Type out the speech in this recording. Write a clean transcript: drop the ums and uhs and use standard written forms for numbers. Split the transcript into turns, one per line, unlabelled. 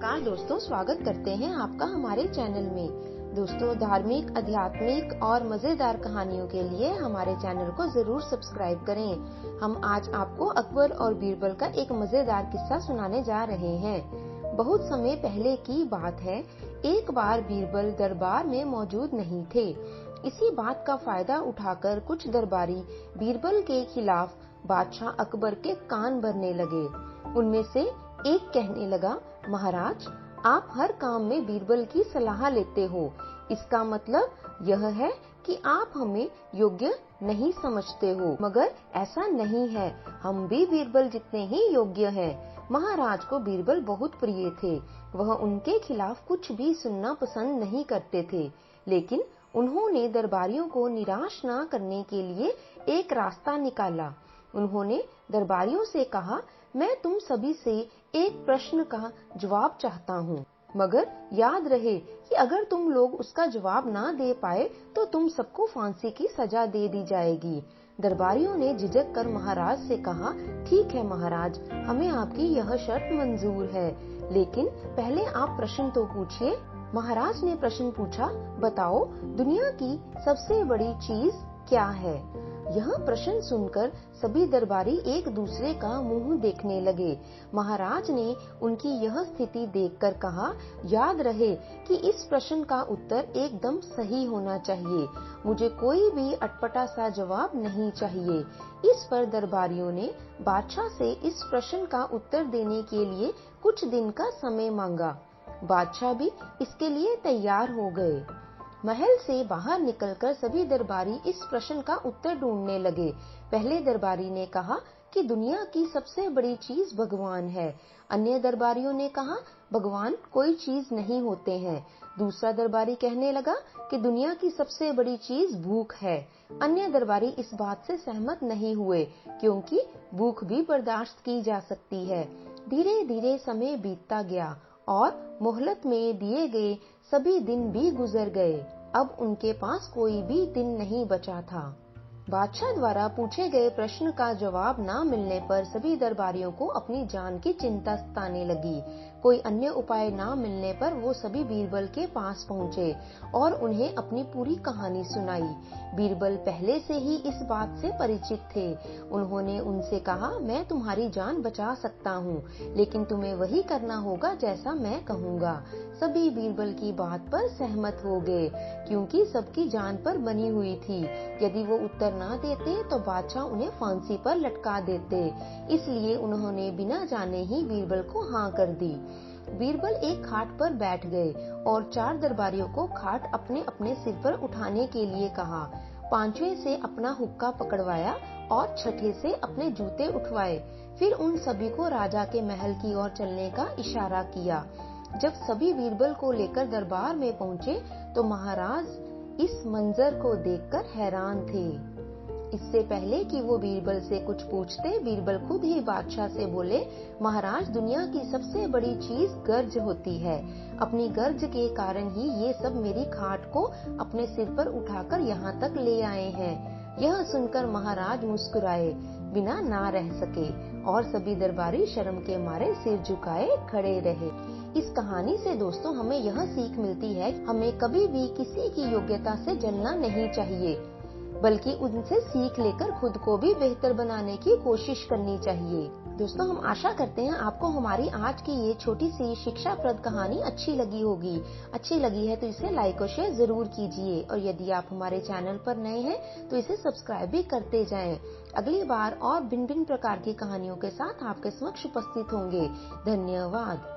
नमस्कार दोस्तों, स्वागत करते हैं आपका हमारे चैनल में। दोस्तों, धार्मिक, आध्यात्मिक और मजेदार कहानियों के लिए हमारे चैनल को जरूर सब्सक्राइब करें। हम आज आपको अकबर और बीरबल का एक मजेदार किस्सा सुनाने जा रहे हैं। बहुत समय पहले की बात है। एक बार बीरबल दरबार में मौजूद नहीं थे। इसी बात का फायदा उठाकर कुछ दरबारी बीरबल के खिलाफ बादशाह अकबर के कान भरने लगे। उनमें से एक कहने लगा, महाराज, आप हर काम में बीरबल की सलाह लेते हो। इसका मतलब यह है कि आप हमें योग्य नहीं समझते हो। मगर ऐसा नहीं है, हम भी बीरबल जितने ही योग्य हैं। महाराज को बीरबल बहुत प्रिय थे। वह उनके खिलाफ कुछ भी सुनना पसंद नहीं करते थे। लेकिन उन्होंने दरबारियों को निराश न करने के लिए एक रास्ता निकाला। उन्होंने दरबारियों से कहा, मैं तुम सभी से एक प्रश्न का जवाब चाहता हूँ, मगर याद रहे कि अगर तुम लोग उसका जवाब ना दे पाए तो तुम सबको फांसी की सजा दे दी जाएगी। दरबारियों ने झिझक कर महाराज से कहा, ठीक है महाराज, हमें आपकी यह शर्त मंजूर है, लेकिन पहले आप प्रश्न तो पूछिए। महाराज ने प्रश्न पूछा, बताओ दुनिया की सबसे बड़ी चीज क्या है? यह प्रश्न सुनकर सभी दरबारी एक दूसरे का मुंह देखने लगे। महाराज ने उनकी यह स्थिति देखकर कहा, याद रहे कि इस प्रश्न का उत्तर एकदम सही होना चाहिए। मुझे कोई भी अटपटा सा जवाब नहीं चाहिए। इस पर दरबारियों ने बादशाह से इस प्रश्न का उत्तर देने के लिए कुछ दिन का समय मांगा। बादशाह भी इसके लिए तैयार हो गए। महल से बाहर निकलकर सभी दरबारी इस प्रश्न का उत्तर ढूंढने लगे। पहले दरबारी ने कहा कि दुनिया की सबसे बड़ी चीज भगवान है। अन्य दरबारियों ने कहा, भगवान कोई चीज नहीं होते हैं। दूसरा दरबारी कहने लगा कि दुनिया की सबसे बड़ी चीज भूख है। अन्य दरबारी इस बात से सहमत नहीं हुए, क्योंकि भूख भी बर्दाश्त की जा सकती है। धीरे धीरे समय बीतता गया और मोहलत में दिए गए सभी दिन भी गुजर गए। अब उनके पास कोई भी दिन नहीं बचा था। बादशाह द्वारा पूछे गए प्रश्न का जवाब न मिलने पर सभी दरबारियों को अपनी जान की चिंता सताने लगी। कोई अन्य उपाय न मिलने पर वो सभी बीरबल के पास पहुँचे और उन्हें अपनी पूरी कहानी सुनाई। बीरबल पहले से ही इस बात से परिचित थे। उन्होंने उनसे कहा, मैं तुम्हारी जान बचा सकता हूँ, लेकिन तुम्हें वही करना होगा जैसा मैं कहूँगा। सभी बीरबल की बात पर सहमत हो गए, क्योंकि सबकी जान पर बनी हुई थी। यदि वो उत्तर ना देते तो बादशाह उन्हें फांसी पर लटका देते। इसलिए उन्होंने बिना जाने ही बीरबल को हाँ कर दी। बीरबल एक खाट पर बैठ गए और 4 दरबारियों को खाट अपने अपने सिर पर उठाने के लिए कहा। 5वें से अपना हुक्का पकड़वाया और 6ठे से अपने जूते उठवाए। फिर उन सभी को राजा के महल की ओर चलने का इशारा किया। जब सभी बीरबल को लेकर दरबार में पहुँचे तो महाराज इस मंजर को देखकर हैरान थे। इससे पहले कि वो बीरबल से कुछ पूछते, बीरबल खुद ही बादशाह से बोले, महाराज, दुनिया की सबसे बड़ी चीज गर्ज होती है। अपनी गर्ज के कारण ही ये सब मेरी खाट को अपने सिर पर उठाकर यहाँ तक ले आए हैं। यह सुनकर महाराज मुस्कुराए बिना ना रह सके और सभी दरबारी शर्म के मारे सिर झुकाए खड़े रहे। इस कहानी से दोस्तों हमें यह सीख मिलती है, हमें कभी भी किसी की योग्यता से जलना नहीं चाहिए, बल्कि उनसे सीख लेकर खुद को भी बेहतर बनाने की कोशिश करनी चाहिए। दोस्तों, हम आशा करते हैं आपको हमारी आज की ये छोटी सी शिक्षाप्रद कहानी अच्छी लगी होगी। अच्छी लगी है तो इसे लाइक और शेयर जरूर कीजिए, और यदि आप हमारे चैनल पर नए हैं तो इसे सब्सक्राइब भी करते जाएं। अगली बार और भिन्न भिन्न प्रकार की कहानियों के साथ आपके समक्ष उपस्थित होंगे। धन्यवाद।